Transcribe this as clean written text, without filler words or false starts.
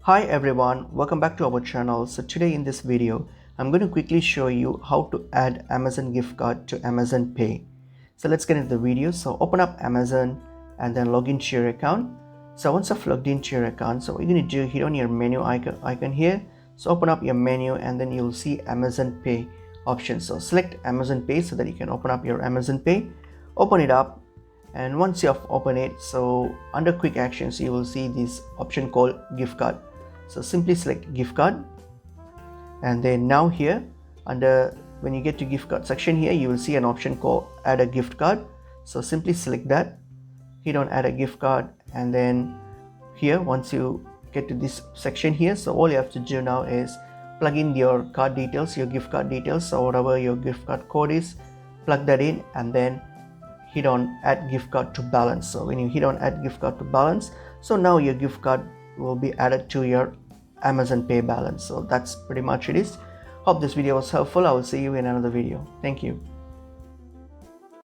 Hi everyone, welcome back to our channel. So today in this video, I'm going to quickly show you how to add Amazon gift card to Amazon Pay. So let's get into the video. So open up Amazon and then log into your account. So once I've logged into your account, so what you're going to do, hit on your menu icon here. So open up your menu and then you'll see Amazon Pay option. So select Amazon Pay so that you can open up your Amazon Pay. Open it up, and once you have opened it, so under quick actions you will see this option called gift card. So simply select gift card, and then now here under when you get to gift card section here, you will see an option called add a gift card. So simply select that, hit on add a gift card, and then here once you get to this section here, so all you have to do now is plug in your card details, your gift card details. So whatever your gift card code is, plug that in and then hit on add gift card to balance. So when you hit on add gift card to balance, so now your gift card will be added to your Amazon Pay balance. So that's pretty much it is. Hope this video was helpful. I will see you in another video. Thank you.